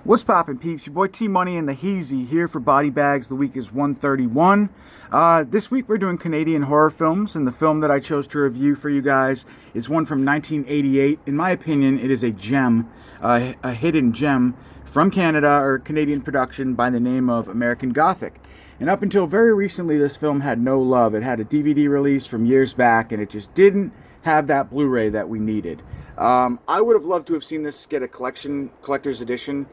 What's poppin', peeps? Your boy T-Money and the Heezy here for Body Bags. The week is 131. This week we're doing Canadian horror films, and the film that I chose to review for you guys is one from 1988. In my opinion, it is a gem, a hidden gem from Canada, or Canadian production by the name of American Gothic. And up until very recently, this film had no love. It had a DVD release from years back, and it just didn't have that Blu-ray that we needed. I would have loved to have seen this get a collector's edition,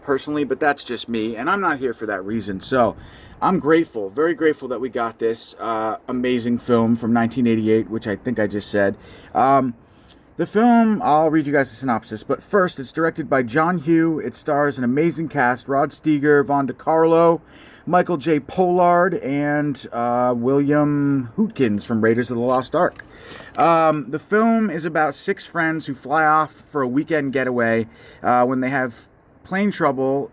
personally, but that's just me, and I'm not here for that reason. So I'm grateful, very grateful that we got this amazing film from 1988, which I think I just said. The film, I'll read you guys the synopsis, but first, it's directed by John Hugh. It stars an amazing cast: Rod Steiger, Vonda Carlo, Michael J. Pollard, and William Hootkins from Raiders of the Lost Ark. The film is about six friends who fly off for a weekend getaway when they have plane trouble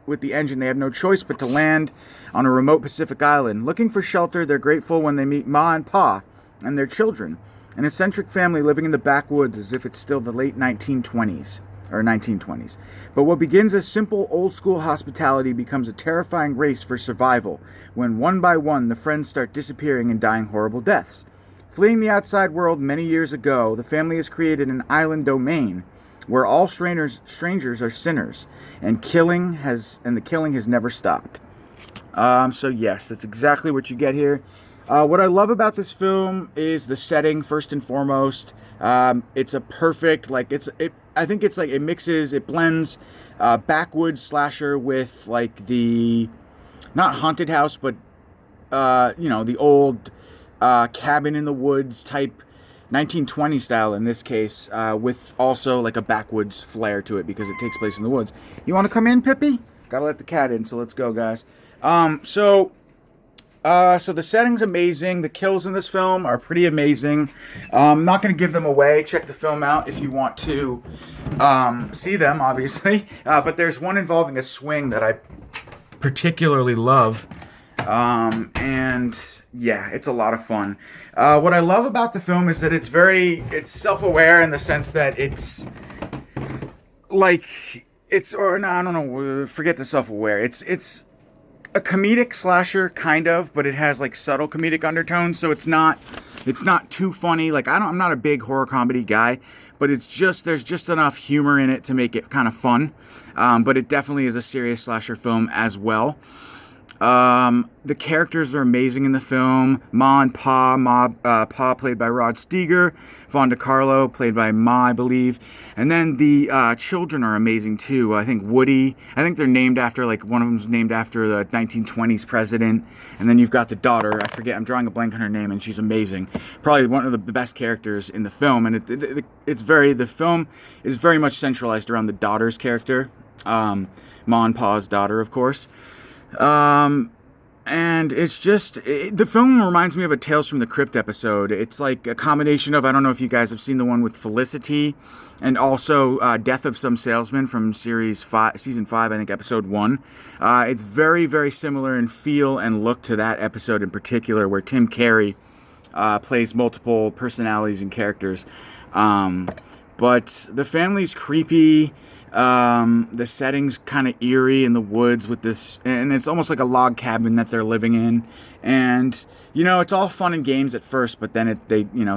with the engine. They have no choice but to land on a remote Pacific island. Looking for shelter, they're grateful when they meet Ma and Pa and their children, an eccentric family living in the backwoods as if it's still the late 1920s. Or 1920s. But what begins as simple old-school hospitality becomes a terrifying race for survival when one by one the friends start disappearing and dying horrible deaths. Fleeing the outside world many years ago, the family has created an island domain where all strangers are sinners, and the killing has never stopped. So yes, that's exactly what you get here. What I love about this film is the setting, first and foremost. It's a perfect, I think it's like it blends backwoods slasher with like the, not haunted house, but the old cabin in the woods type 1920 style in this case, with also like a backwoods flair to it because it takes place in the woods. You want to come in, Pippi? Gotta let the cat in, so let's go, guys. So the setting's amazing. The kills in this film are pretty amazing. I'm not going to give them away. Check the film out if you want to see them, obviously. But there's one involving a swing that I particularly love. And yeah, it's a lot of fun. What I love about the film is that it's self-aware in the sense that I don't know, forget the self-aware. It's a comedic slasher, kind of, but it has like subtle comedic undertones, so it's not too funny. Like I'm not a big horror comedy guy, but there's just enough humor in it to make it kind of fun. But it definitely is a serious slasher film as well. The characters are amazing in the film. Ma and Pa. Pa played by Rod Steiger, Vonda Carlo played by Ma, I believe, and then the children are amazing too. I think Woody. I think they're named after, like, one of them's named after the 1920s president, and then you've got the daughter. I forget. I'm drawing a blank on her name, and she's amazing. Probably one of the best characters in the film, and the film is very much centralized around the daughter's character, Ma and Pa's daughter, of course. And it's just, the film reminds me of a Tales from the Crypt episode. It's like a combination of, I don't know if you guys have seen the one with Felicity, and also Death of Some Salesman from season 5, I think, episode 1. It's very, very similar in feel and look to that episode in particular, where Tim Carey plays multiple personalities and characters. But the family's creepy. The setting's kind of eerie in the woods with this, and it's almost like a log cabin that they're living in. And, it's all fun and games at first, but then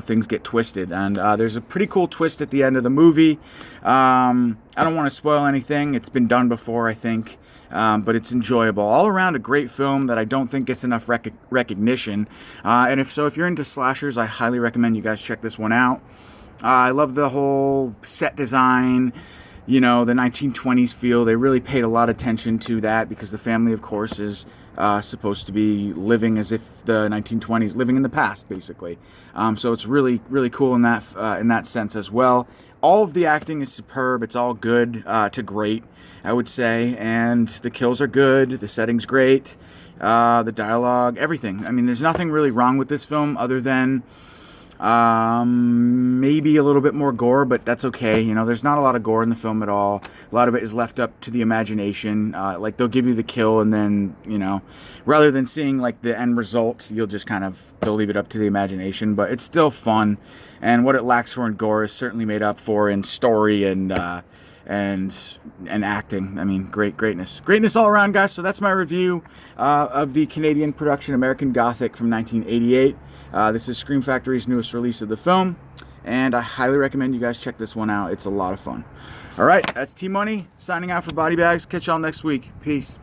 things get twisted. And, there's a pretty cool twist at the end of the movie. I don't want to spoil anything. It's been done before, I think. But it's enjoyable. All around a great film that I don't think gets enough recognition. And if you're into slashers, I highly recommend you guys check this one out. I love the whole set design. The 1920s feel. They really paid a lot of attention to that because the family, of course, is supposed to be living as if the 1920s, living in the past, basically. So it's really, really cool in that sense as well. All of the acting is superb. It's all good to great, I would say. And the kills are good. The setting's great. The dialogue, everything. I mean, there's nothing really wrong with this film other than maybe a little bit more gore, but that's okay. There's not a lot of gore in the film at all. A lot of it is left up to the imagination. Like, they'll give you the kill, and then, rather than seeing like the end result, they'll leave it up to the imagination. But it's still fun, and what it lacks for in gore is certainly made up for in story and and acting. I mean, greatness all around, guys. So that's my review of the Canadian production American Gothic from 1988. This is Scream Factory's newest release of the film, and I highly recommend you guys check this one out. It's a lot of fun. All right, that's T-Money signing out for Body Bags. Catch y'all next week. Peace.